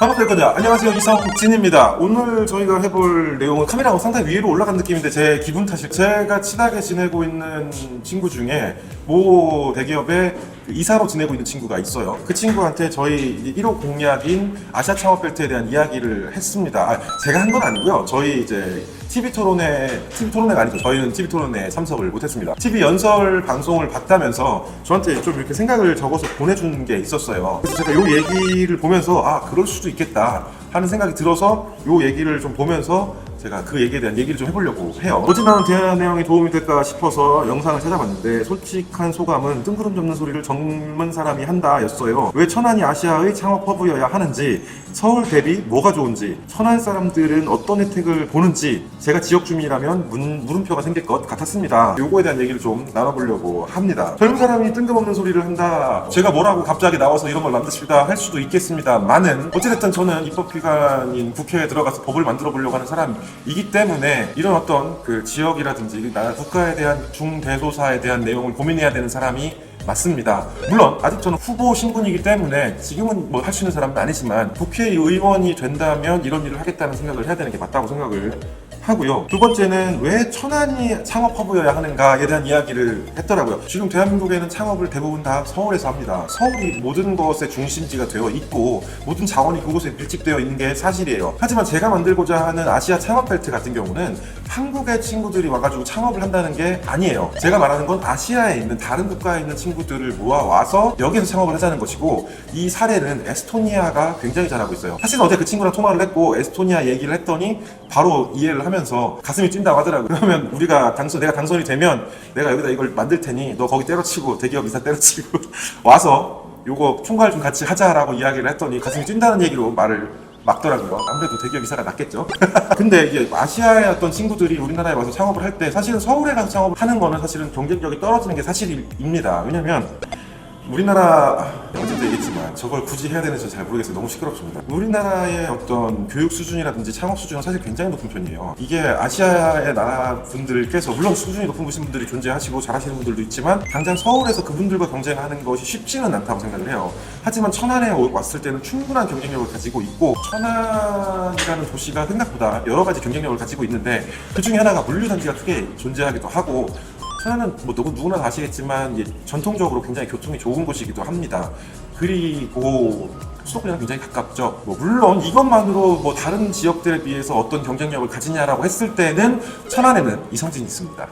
반갑습니다. 거냐. 안녕하세요. 이성진입니다. 오늘 저희가 해볼 내용은 카메라가 상당히 위로 올라간 느낌인데 제 기분 탓일 제가 친하게 지내고 있는 친구 중에 모 대기업의 이사로 지내고 있는 친구가 있어요. 그 친구한테 저희 1호 공약인 아시아 창업 벨트에 대한 이야기를 했습니다. 제가 한 건 아니고요. 저희 이제 TV 토론회가 아니죠. 저희는 TV 토론회에 참석을 못했습니다. TV 연설 방송을 봤다면서 저한테 좀 이렇게 생각을 적어서 보내준 게 있었어요. 그래서 제가 이 얘기를 보면서 그럴 수도 있겠다 하는 생각이 들어서 이 얘기를 좀 보면서 제가 그 얘기에 대한 얘기를 좀 해보려고 해요. 어제 나온 대화 내용이 도움이 될까 싶어서 영상을 찾아봤는데 솔직한 소감은 뜬구름 잡는 소리를 젊은 사람이 한다 였어요. 왜 천안이 아시아의 창업 허브여야 하는지, 서울 대비 뭐가 좋은지, 천안 사람들은 어떤 혜택을 보는지, 제가 지역 주민이라면 물음표가 생길 것 같았습니다. 요거에 대한 얘기를 좀 나눠보려고 합니다. 젊은 사람이 뜬금없는 소리를 한다, 제가 뭐라고 갑자기 나와서 이런 걸 만드십니다 할 수도 있겠습니다만은 어찌됐든 저는 입법기관인 국회에 들어가서 법을 만들어 보려고 하는 사람이기 때문에 이런 어떤 그 지역이라든지 국가에 대한 중대소사에 대한 내용을 고민해야 되는 사람이 맞습니다. 물론 아직 저는 후보 신분이기 때문에 지금은 뭐 할 수 있는 사람은 아니지만 국회의원이 된다면 이런 일을 하겠다는 생각을 해야 되는 게 맞다고 생각을 하고요. 두 번째는 왜 천안이 창업 허브여야 하는가에 대한 이야기를 했더라고요. 지금 대한민국에는 창업을 대부분 다 서울에서 합니다. 서울이 모든 것의 중심지가 되어 있고 모든 자원이 그곳에 밀집되어 있는 게 사실이에요. 하지만 제가 만들고자 하는 아시아 창업 벨트 같은 경우는 한국의 친구들이 와가지고 창업을 한다는 게 아니에요. 제가 말하는 건 아시아에 있는 다른 국가에 있는 친구들을 모아와서 여기에서 창업을 하자는 것이고, 이 사례는 에스토니아가 굉장히 잘하고 있어요. 사실 어제 그 친구랑 통화를 했고 에스토니아 얘기를 했더니 바로 이해를 하면서 가슴이 뛴다고 하더라고요. 그러면 내가 당선이 되면 내가 여기다 이걸 만들 테니 너 거기 때려치고 대기업 이사 때려치고 와서 요거 총괄 좀 같이 하자라고 이야기를 했더니 가슴이 뛴다는 얘기로 말을 막더라고요. 아무래도 대기업 이사가 낫겠죠. 근데 이게 아시아의 어떤 친구들이 우리나라에 와서 창업을 할 때 사실은 서울에 가서 창업을 하는 거는 사실은 경쟁력이 떨어지는 게 사실입니다. 왜냐면 우리나라, 어제도 얘기했지만 저걸 굳이 해야 되는지 잘 모르겠어요. 너무 시끄럽습니다. 우리나라의 어떤 교육 수준이라든지 창업 수준은 사실 굉장히 높은 편이에요. 이게 아시아의 나라 분들께서 물론 수준이 높은 분들이 존재하시고 잘하시는 분들도 있지만 당장 서울에서 그분들과 경쟁하는 것이 쉽지는 않다고 생각을 해요. 하지만 천안에 왔을 때는 충분한 경쟁력을 가지고 있고, 천안이라는 도시가 생각보다 여러 가지 경쟁력을 가지고 있는데 그 중에 하나가 물류단지가 크게 존재하기도 하고, 천안은 뭐 누구나 다 아시겠지만 전통적으로 굉장히 교통이 좋은 곳이기도 합니다. 그리고 수도권이랑 굉장히 가깝죠. 물론 이것만으로 다른 지역들에 비해서 어떤 경쟁력을 가지냐라고 했을 때는 천안에는 이성진이 있습니다.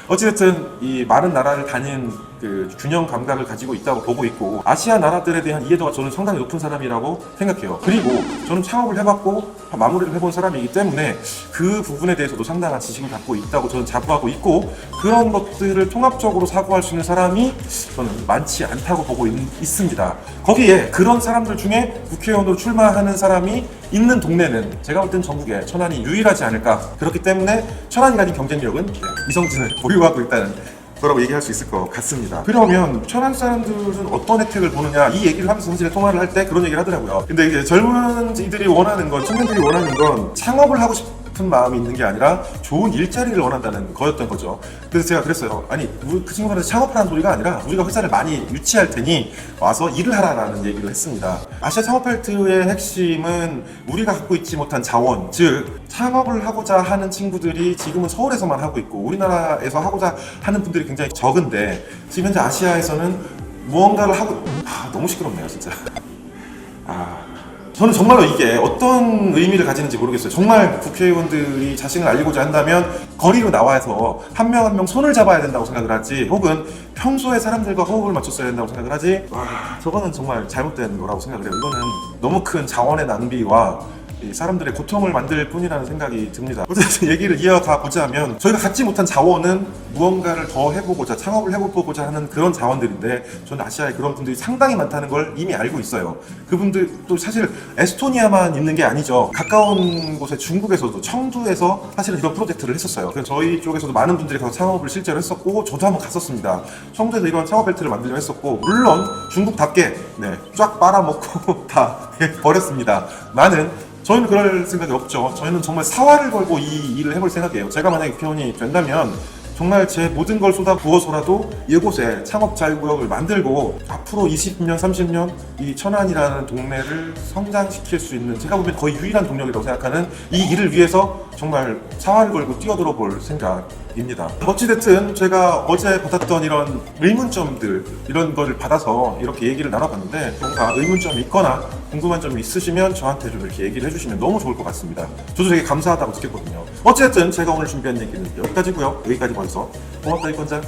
어찌됐든 이 많은 나라를 다닌 그 균형 감각을 가지고 있다고 보고 있고, 아시아 나라들에 대한 이해도가 저는 상당히 높은 사람이라고 생각해요. 그리고 저는 창업을 해봤고 마무리를 해본 사람이기 때문에 그 부분에 대해서도 상당한 지식을 갖고 있다고 저는 자부하고 있고, 그런 것들을 통합적으로 사고할 수 있는 사람이 저는 많지 않다고 보고 있습니다. 거기에 그런 사람들 중에 국회의원으로 출마하는 사람이 있는 동네는 제가 볼 땐 전국에 천안이 유일하지 않을까. 그렇기 때문에 천안이 가진 경쟁력은 이성진을 보유하고 있다는 거라고 얘기할 수 있을 것 같습니다. 그러면 천안 사람들은 어떤 혜택을 보느냐, 이 얘기를 하면서 사실 통화를 할 때 그런 얘기를 하더라고요. 근데 이제 젊은 이들이 원하는 건, 청년들이 원하는 건 창업을 하고 싶은 마음이 있는 게 아니라 좋은 일자리를 원한다는 거였던 거죠. 그래서 제가 그랬어요. 아니, 그 친구들한테 창업하라는 소리가 아니라 우리가 회사를 많이 유치할 테니 와서 일을 하라라는 얘기를 했습니다. 아시아 창업 벨트의 핵심은 우리가 갖고 있지 못한 자원, 즉 창업을 하고자 하는 친구들이 지금은 서울에서만 하고 있고 우리나라에서 하고자 하는 분들이 굉장히 적은데, 지금 현재 아시아에서는 무언가를 하고 너무 시끄럽네요 진짜. 저는 정말로 이게 어떤 의미를 가지는지 모르겠어요. 정말 국회의원들이 자신을 알리고자 한다면 거리로 나와서 한 명 한 명 손을 잡아야 된다고 생각을 하지, 혹은 평소에 사람들과 호흡을 맞췄어야 된다고 생각을 하지, 저거는 정말 잘못된 거라고 생각을 해요. 이거는 너무 큰 자원의 낭비와 이 사람들의 고통을 만들 뿐이라는 생각이 듭니다. 어쨌든 얘기를 이어가 보자면, 저희가 갖지 못한 자원은 무언가를 더 해보고자, 창업을 해보고자 하는 그런 자원들인데, 저는 아시아에 그런 분들이 상당히 많다는 걸 이미 알고 있어요. 그분들도 사실 에스토니아만 있는 게 아니죠. 가까운 곳에 중국에서도, 청두에서 사실은 이런 프로젝트를 했었어요. 그래서 저희 쪽에서도 많은 분들이 가서 창업을 실제로 했었고, 저도 한번 갔었습니다. 청두에서 이런 창업 벨트를 만들려 했었고, 물론 중국답게 쫙 빨아먹고 다 버렸습니다. 저희는 그럴 생각이 없죠. 저희는 정말 사활을 걸고 이 일을 해볼 생각이에요. 제가 만약에 국회의원이 된다면 정말 제 모든 걸 쏟아 부어서라도 이곳에 창업 자유구역을 만들고 앞으로 20년, 30년 이 천안이라는 동네를 성장시킬 수 있는, 제가 보면 거의 유일한 동력이라고 생각하는 이 일을 위해서 정말 사활을 걸고 뛰어들어 볼 생각입니다. 어찌됐든 제가 어제 받았던 이런 의문점들, 이런 거를 받아서 이렇게 얘기를 나눠봤는데, 뭔가 의문점이 있거나 궁금한 점이 있으시면 저한테 좀 이렇게 얘기를 해주시면 너무 좋을 것 같습니다. 저도 되게 감사하다고 느꼈거든요. 어쨌든 제가 오늘 준비한 얘기는 여기까지고요. 여기까지 봐주셔서 고맙다, 이권장.